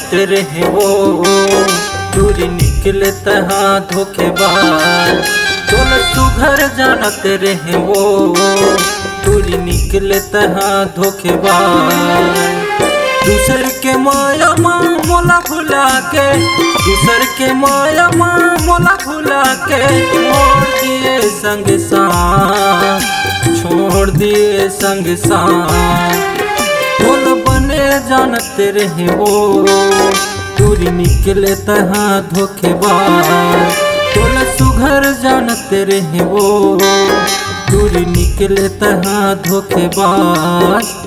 जानते रहे वो दूरी निकले तहाँ धोखेबाज। तोल सुघर जानते रहे वो दूरी निकले तहाँ धोखेबाज। दूसर के माया माँ मोला भुला के, दूसर के माया माँ मोला भुला के छोड़ दिए संग साथ, छोड़ दिए संग साथ। तोल बने जानते रहे वो दूरी निकले तहाँ धोखेबाज। तोल सुघर जानते रहे वो दूरी निकले तहाँ धोखेबाज।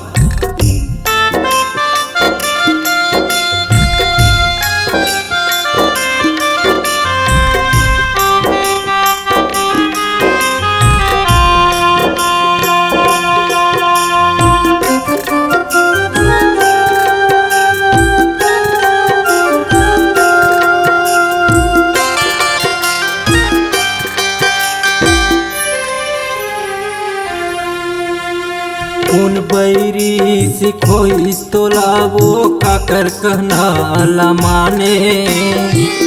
कौन बैरी सिखो इस तोला वो काकर कहना ला माने।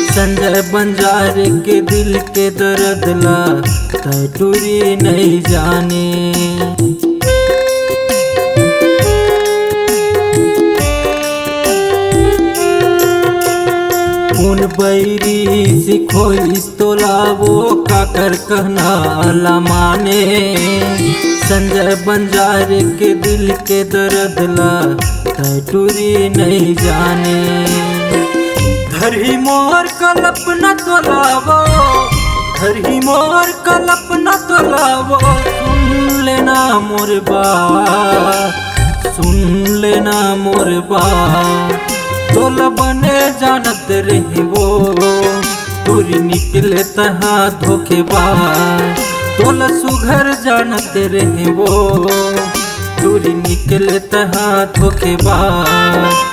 संजय बंजारे के दिल के दर्द ला टूरी नहीं जाने। कौन बैरी सिखो इस तोला वो काकर कहना ला माने। संजय बंजारे के दिल के दर्द ला टूरी नहीं जाने। धरही मोर कल्पना तोलावो, धरही मोर कल्पना तोलावो। सुन लेना मोर बात, सुन लेना मोर बात। तोल बने जानत रहे वो दूरी निकले तहाँ धोखेबाज। तोल सुघर जानते रहे वो दूरी निकले तहाँ धोखेबाज।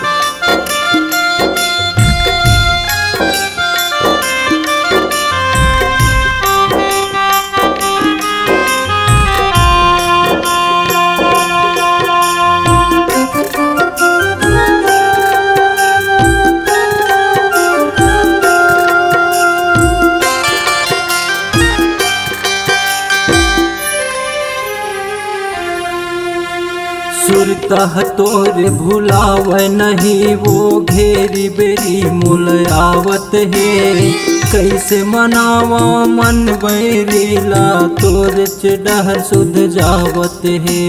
सुरता तोरे भुलावे नहीं वो घेरी बेरी मुल आवत है। कैसे मनावा मन बैरीला तोर चिड़हर सुध जावत है।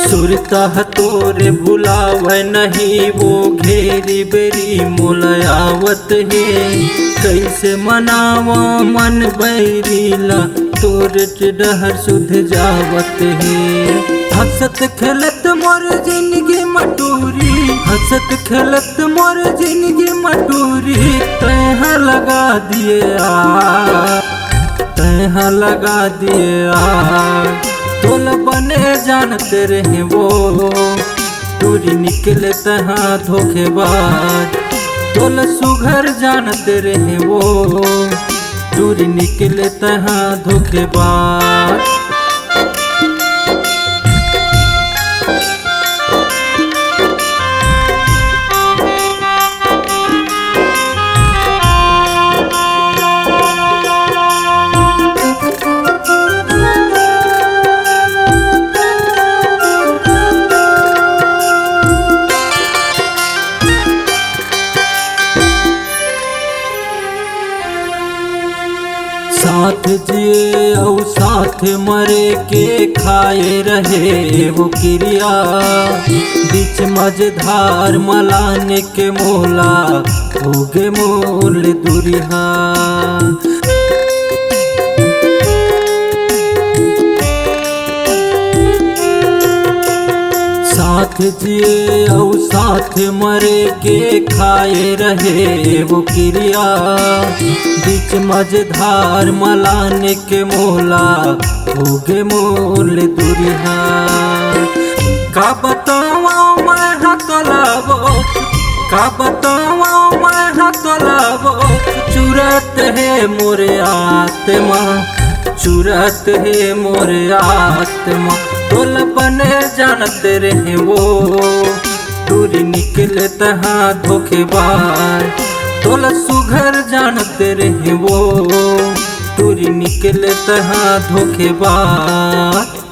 सुरता तोरे भुलावे नहीं वो घेरी बेरी मुल आवत है। कैसे मनावा मन बैरीला तोर चिड़हर सुध जावत है। हंसत खेलत मोर जिंदगी मटूरी, हंसत खेलत मोर जिंदगी मटूरी। तैहा लगा दिए आ, तैहा लगा दिए आ। तोल बने जानते रहे वो दूरी निकले तहाँ धोखेबाज। तोल सुघर जानते रहे वो दूरी निकले तहाँ धोखेबाज। साथ जिए और साथ मरे के खाए रहे वो क्रिया। बीच मझधार मलाने के मोला हो गे मोल दुरिहा। साथ जिए और साथ मरे के खाए रहे वो क्रिया। बीच मझधार मलाने के मोला हो गे मोल दुरिहा। का बतावा मैं हाथ लावो, का बतावा मैं हाथ लावो। चुरत है मोरे आत्मा, चुरत है मोर आत्मा तोल बने जानत रहे वो दूरी निकले तहाँ धोखेबाज तोल सुघर जानते रहे वो दूरी निकले तहाँ धोखेबाज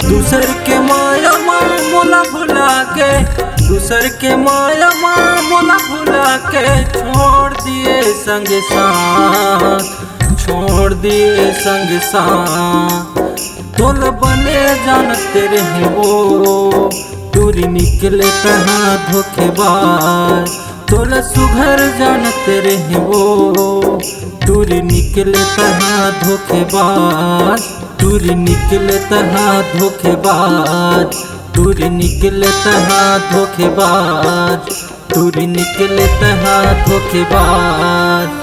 दूसर के माया मोला भुला के दूसर के माया मोला भुला के छोड़ दिए संग साथ छोड़ दिए संग साथ तोल बने जानते रहे वो दूरी निकले तहाँ धोखेबाज तोल सुघर जानते रहे वो दूरी निकले तहाँ धोखेबाज दूरी निकले तहाँ धोखेबाज दूरी निकले तहाँ धोखेबाज दूरी निकले तहाँ धोखेबाज।